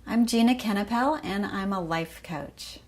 I'm Gina and I'm a life coach.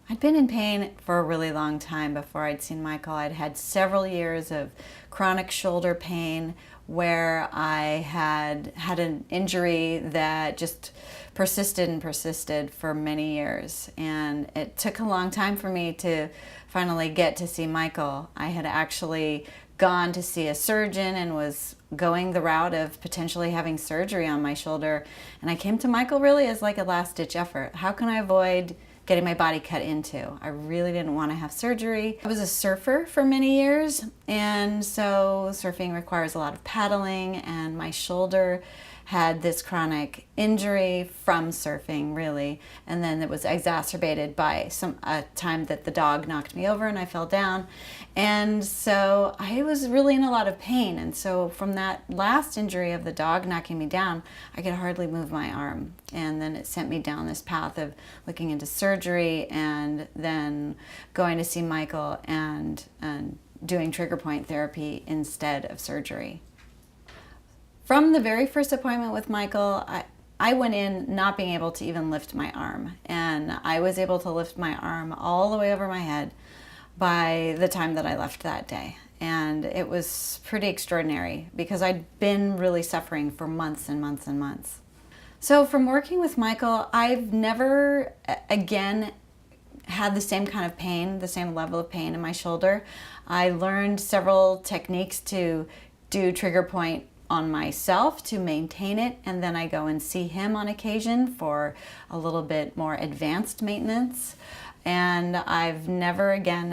I'd been in pain for a really long time before I'd seen Michael. I'd had several years of chronic shoulder pain where I had an injury that just persisted and persisted for many years. And it took a long time for me to finally get to see Michael. I had actually gone to see a surgeon and was going the route of potentially having surgery on my shoulder. And I came to Michael really as like a last-ditch effort. How can I avoid getting my body cut into? I really didn't want to have surgery. I was a surfer for many years, and so surfing requires a lot of paddling, and my shoulder had this chronic injury from surfing, really, and then it was exacerbated by a time that the dog knocked me over and I fell down, and so I was really in a lot of pain. And so from that last injury of the dog knocking me down, I could hardly move my arm, and then it sent me down this path of looking into surgery and then going to see Michael and doing trigger point therapy instead of surgery. From the very first appointment with Michael, I went in not being able to even lift my arm, and I was able to lift my arm all the way over my head by the time that I left that day. And it was pretty extraordinary because I'd been really suffering for months and months and months. So from working with Michael, I've never again had the same kind of pain, the same level of pain in my shoulder. I learned several techniques to do trigger point on myself to maintain it, and then I go and see him on occasion for a little bit more advanced maintenance. And I've never again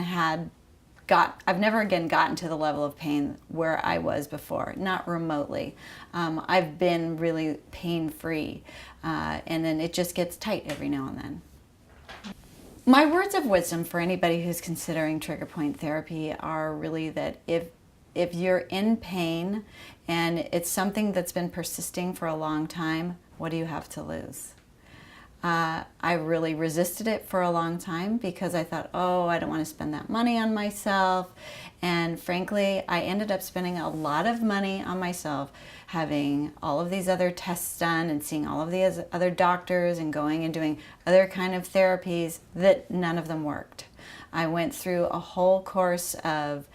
gotten to the level of pain where I was before, not remotely. I've been really pain-free, and then it just gets tight every now and then. My words of wisdom for anybody who's considering trigger point therapy are really that if you're in pain and it's something that's been persisting for a long time, what do you have to lose? I really resisted it for a long time because I thought, oh, I don't want to spend that money on myself. And frankly, I ended up spending a lot of money on myself, having all of these other tests done and seeing all of these other doctors and going and doing other kind of therapies that none of them worked. I went through a whole course of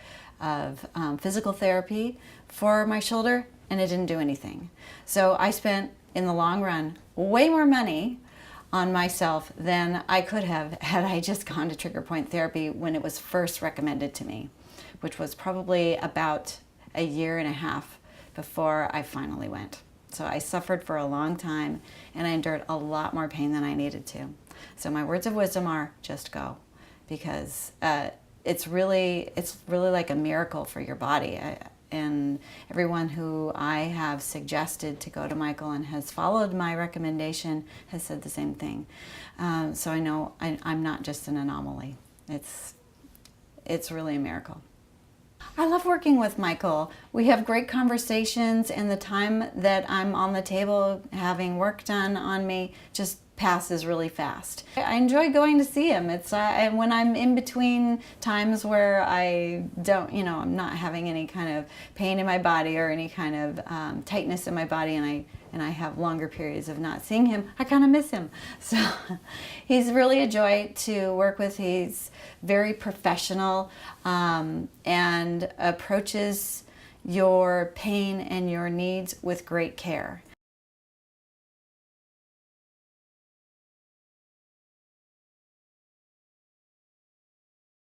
physical therapy for my shoulder, and it didn't do anything. So I spent, in the long run, way more money on myself than I could have had I just gone to trigger point therapy when it was first recommended to me, which was probably about a year and a half before I finally went. So I suffered for a long time, and I endured a lot more pain than I needed to. So my words of wisdom are just go, because it's really like a miracle for your body. And everyone who I have suggested to go to Michael and has followed my recommendation has said the same thing. So I know I'm not just an anomaly. It's really a miracle. I love working with Michael. We have great conversations, and the time that I'm on the table having work done on me just passes really fast. I enjoy going to see him. It's when I'm in between times where I don't, I'm not having any kind of pain in my body or any kind of tightness in my body, and I have longer periods of not seeing him, I kind of miss him. So he's really a joy to work with. He's very professional and approaches your pain and your needs with great care.